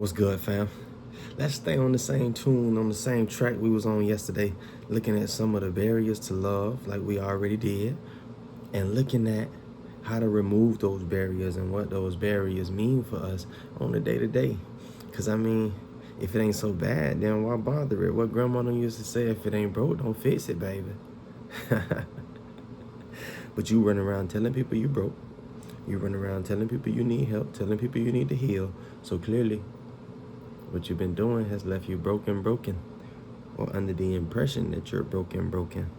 What's good, fam? Let's stay on the same tune, on the same track we was on yesterday, looking at some of the barriers to love, like we already did, and looking at how to remove those barriers and what those barriers mean for us on the day-to-day. Because, I mean, if it ain't so bad, then why bother it? What grandma used to say, if it ain't broke, don't fix it, baby. But you run around telling people you broke. You run around telling people you need help, telling people you need to heal. So clearly, what you've been doing has left you broken, or under the impression that you're broken.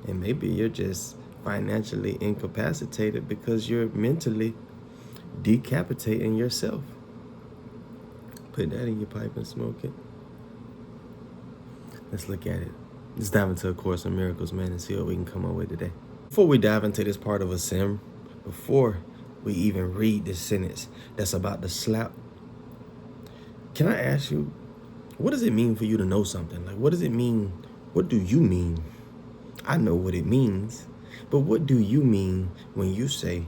And maybe you're just financially incapacitated because you're mentally decapitating yourself. Put that in your pipe and smoke it. Let's look at it. Let's dive into A Course in Miracles, man, and see what we can come up with today. Before we dive into this part of a sim, before we even read this sentence that's about to slap, can I ask you, what does it mean for you to know something? Like, what does it mean? What do you mean? I know what it means, but what do you mean when you say,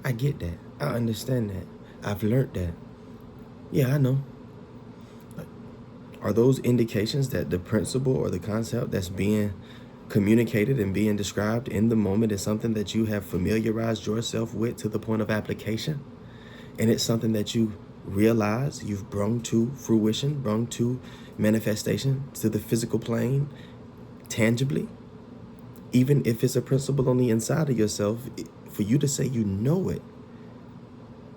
I get that, I understand that, I've learned that? Yeah, I know. Are those indications that the principle or the concept that's being communicated and being described in the moment is something that you have familiarized yourself with to the point of application? And it's something that you realize you've brought to fruition, brought to manifestation, to the physical plane, tangibly? Even if it's a principle on the inside of yourself, for you to say you know it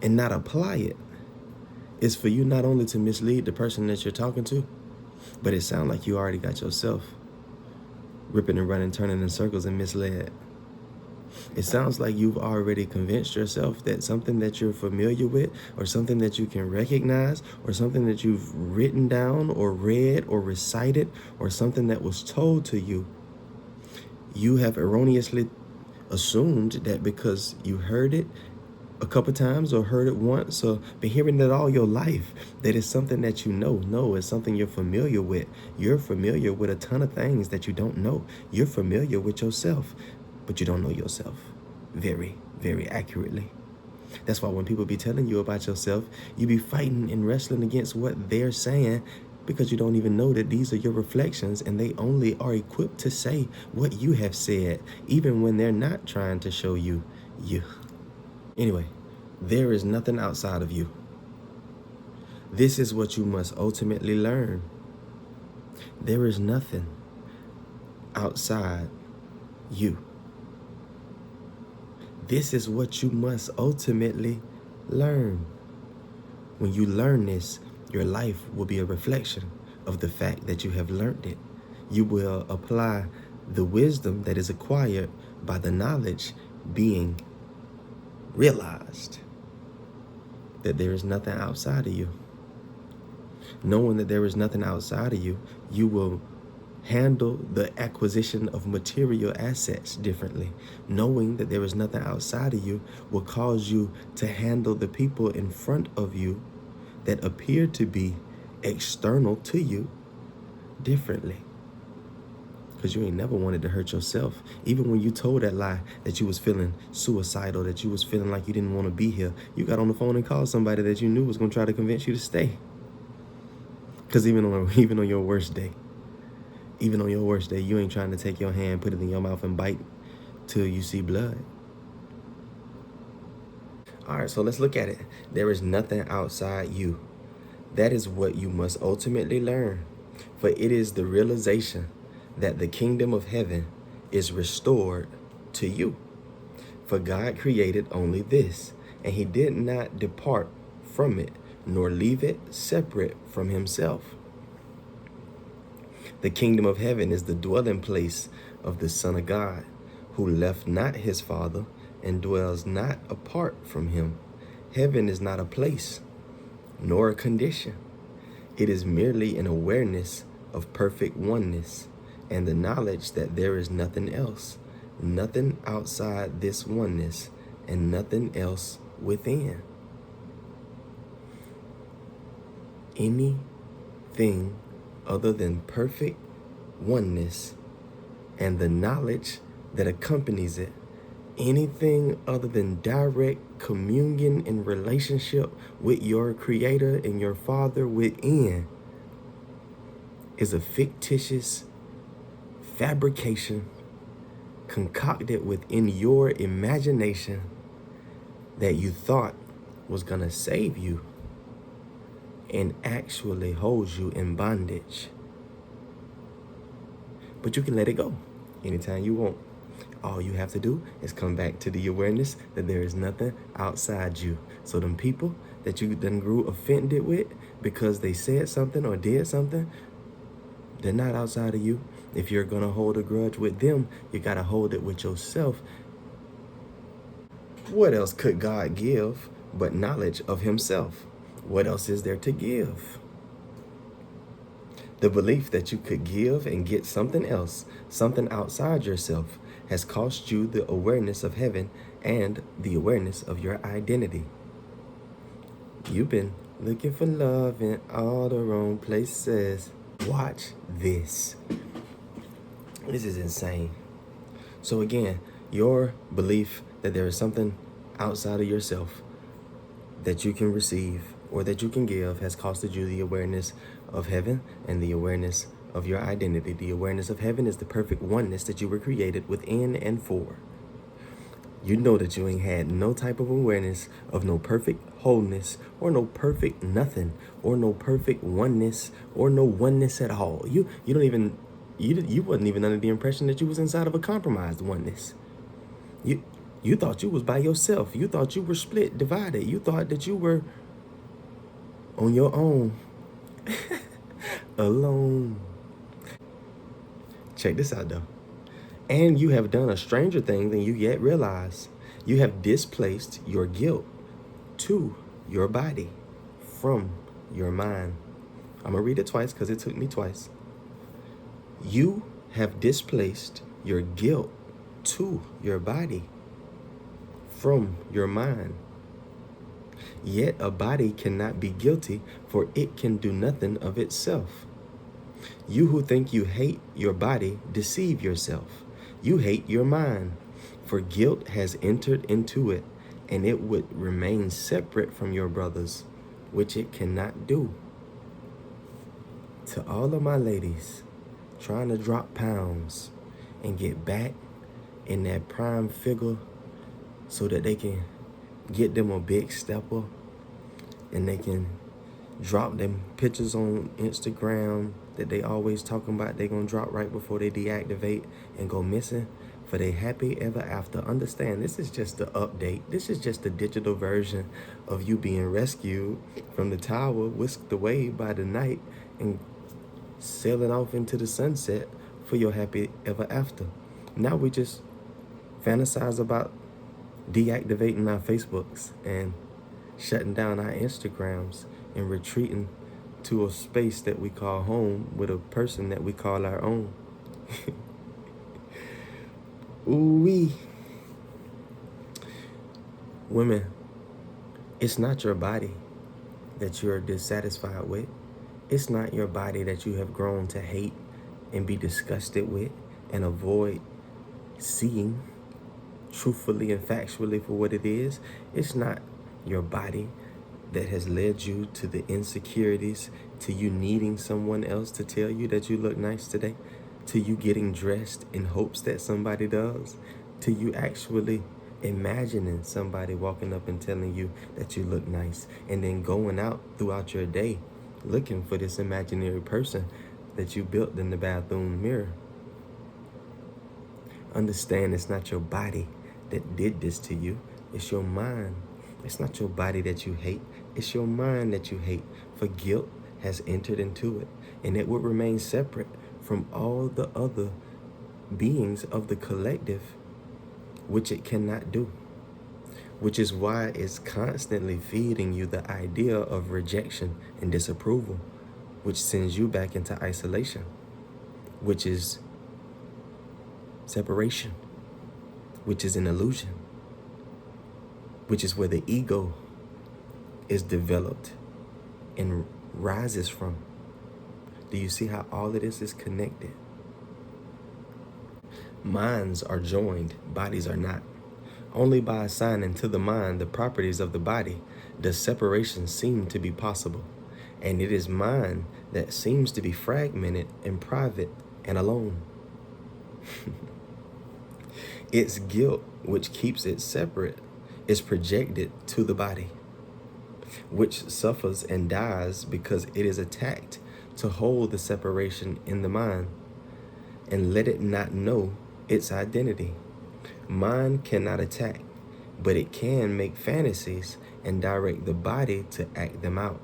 and not apply it is for you not only to mislead the person that you're talking to, but it sounds like you already got yourself ripping and running, turning in circles and misled. It sounds like you've already convinced yourself that something that you're familiar with, or something that you can recognize, or something that you've written down or read or recited, or something that was told to you, you have erroneously assumed that because you heard it a couple times or heard it once or been hearing it all your life, that it's something that you know. No, it's something you're familiar with. You're familiar with a ton of things that you don't know. You're familiar with yourself, but you don't know yourself very, very accurately. That's why when people be telling you about yourself, you be fighting and wrestling against what they're saying, because you don't even know that these are your reflections and they only are equipped to say what you have said, even when they're not trying to show you you. Anyway, there is nothing outside of you. This is what you must ultimately learn. There is nothing outside you. This is what you must ultimately learn. When you learn this, your life will be a reflection of the fact that you have learned it. You will apply the wisdom that is acquired by the knowledge being realized that there is nothing outside of you. Knowing that there is nothing outside of you, you will handle the acquisition of material assets differently. Knowing that there is nothing outside of you will cause you to handle the people in front of you that appear to be external to you differently. Because you ain't never wanted to hurt yourself. Even when you told that lie that you was feeling suicidal, that you was feeling like you didn't want to be here, you got on the phone and called somebody that you knew was going to try to convince you to stay. Because even on your worst day, you ain't trying to take your hand, put it in your mouth and bite till you see blood. All right, so let's look at it. There is nothing outside you. That is what you must ultimately learn. For it is the realization that the kingdom of heaven is restored to you. For God created only this, and he did not depart from it, nor leave it separate from himself. The kingdom of heaven is the dwelling place of the Son of God, who left not his Father and dwells not apart from him. Heaven is not a place, nor a condition. It is merely an awareness of perfect oneness and the knowledge that there is nothing else, nothing outside this oneness, and nothing else within. Anything other than perfect oneness and the knowledge that accompanies it Anything other than direct communion and relationship with your creator and your father within is a fictitious fabrication concocted within your imagination that you thought was going to save you and actually holds you in bondage. But you can let it go anytime you want. All you have to do is come back to the awareness that there is nothing outside you. So them people that you done grew offended with because they said something or did something, they're not outside of you. If you're going to hold a grudge with them, you got to hold it with yourself. What else could God give but knowledge of himself? What else is there to give? The belief that you could give and get something else, something outside yourself, has cost you the awareness of heaven and the awareness of your identity. You've been looking for love in all the wrong places. Watch this. This is insane. So again, your belief that there is something outside of yourself that you can receive or that you can give has costed you the awareness of heaven and the awareness of your identity. The awareness of heaven is the perfect oneness that you were created within and for. You know that you ain't had no type of awareness of no perfect wholeness or no perfect nothing or no perfect oneness or no oneness at all. You wasn't even under the impression that you was inside of a compromised oneness. You thought you was by yourself. You thought you were split, divided. You thought that you were on your own, alone. Check this out though. And you have done a stranger thing than you yet realize. You have displaced your guilt to your body from your mind. I'm going to read it twice because it took me twice. You have displaced your guilt to your body from your mind. Yet a body cannot be guilty, for it can do nothing of itself. You who think you hate your body deceive yourself. You hate your mind, for guilt has entered into it, and it would remain separate from your brothers, which it cannot do. To all of my ladies trying to drop pounds and get back in that prime figure so that they can get them a big stepper and they can drop them pictures on Instagram that they always talking about they gonna drop right before they deactivate and go missing for they happy ever after. Understand, this is just the update. This is just the digital version of you being rescued from the tower, whisked away by the night, and sailing off into the sunset for your happy ever after. Now we just fantasize about deactivating our Facebooks and shutting down our Instagrams and retreating to a space that we call home with a person that we call our own. Ooh-wee. Women, it's not your body that you're dissatisfied with. It's not your body that you have grown to hate and be disgusted with and avoid seeing truthfully and factually for what it is. It's not your body that has led you to the insecurities, to you needing someone else to tell you that you look nice today, to you getting dressed in hopes that somebody does, to you actually imagining somebody walking up and telling you that you look nice, and then going out throughout your day looking for this imaginary person that you built in the bathroom mirror. Understand, it's not your body that did this to you. It's your mind. It's not your body that you hate. It's your mind that you hate. For guilt has entered into it, and it will remain separate from all the other beings of the collective, which it cannot do. Which is why it's constantly feeding you the idea of rejection and disapproval, which sends you back into isolation, which is separation, which is an illusion, which is where the ego is developed and rises from. Do you see how all of this is connected? Minds are joined, bodies are not. Only by assigning to the mind the properties of the body does separation seem to be possible. And it is mind that seems to be fragmented and private and alone. Its guilt, which keeps it separate, is projected to the body, which suffers and dies because it is attacked to hold the separation in the mind and let it not know its identity. Mind cannot attack, but it can make fantasies and direct the body to act them out.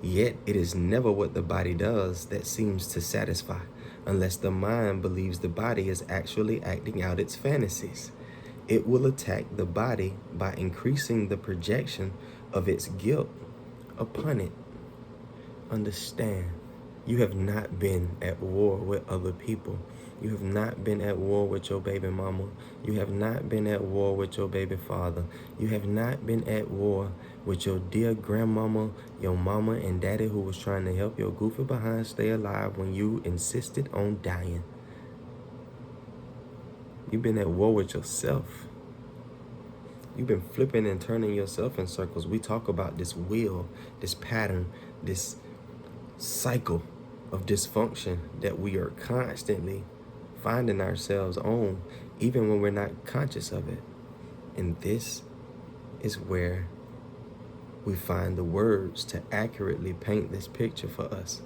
Yet it is never what the body does that seems to satisfy, unless the mind believes the body is actually acting out its fantasies. It will attack the body by increasing the projection of its guilt upon it. Understand, you have not been at war with other people. You have not been at war with your baby mama. You have not been at war with your baby father. You have not been at war with your dear grandmama, your mama and daddy who was trying to help your goofy behind stay alive when you insisted on dying. You've been at war with yourself. You've been flipping and turning yourself in circles. We talk about this wheel, this pattern, this cycle of dysfunction that we are constantly finding ourselves on, even when we're not conscious of it. And this is where we find the words to accurately paint this picture for us.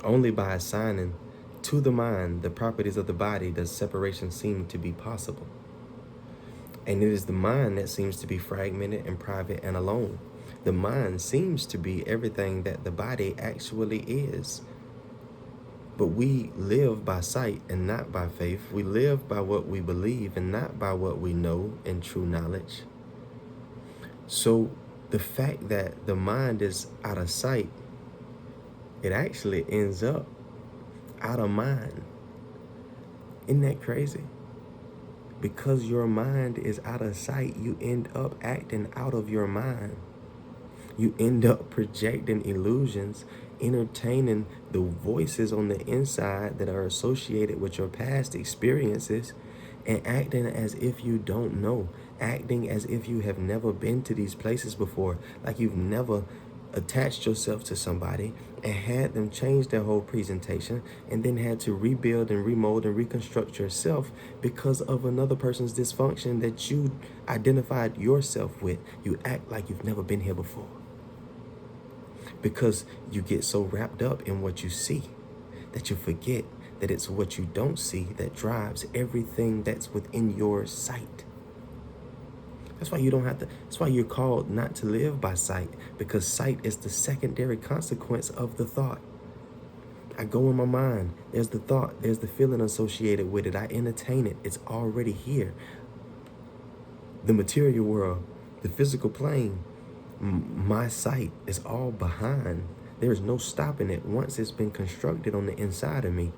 Only by assigning to the mind the properties of the body does separation seem to be possible. And it is the mind that seems to be fragmented and private and alone. The mind seems to be everything that the body actually is. But we live by sight and not by faith. We live by what we believe and not by what we know in true knowledge. So the fact that the mind is out of sight, it actually ends up out of mind. Isn't that crazy? Because your mind is out of sight, you end up acting out of your mind. You end up projecting illusions, entertaining the voices on the inside that are associated with your past experiences, and acting as if you don't know, acting as if you have never been to these places before, like you've never attached yourself to somebody and had them change their whole presentation and then had to rebuild and remold and reconstruct yourself because of another person's dysfunction that you identified yourself with. You act like you've never been here before because you get so wrapped up in what you see that you forget that it's what you don't see that drives everything that's within your sight. That's why you don't have to, that's why you're called not to live by sight, because sight is the secondary consequence of the thought. I go in my mind, there's the thought, there's the feeling associated with it. I entertain it, it's already here. The material world, the physical plane, my sight is all behind. There is no stopping it once it's been constructed on the inside of me.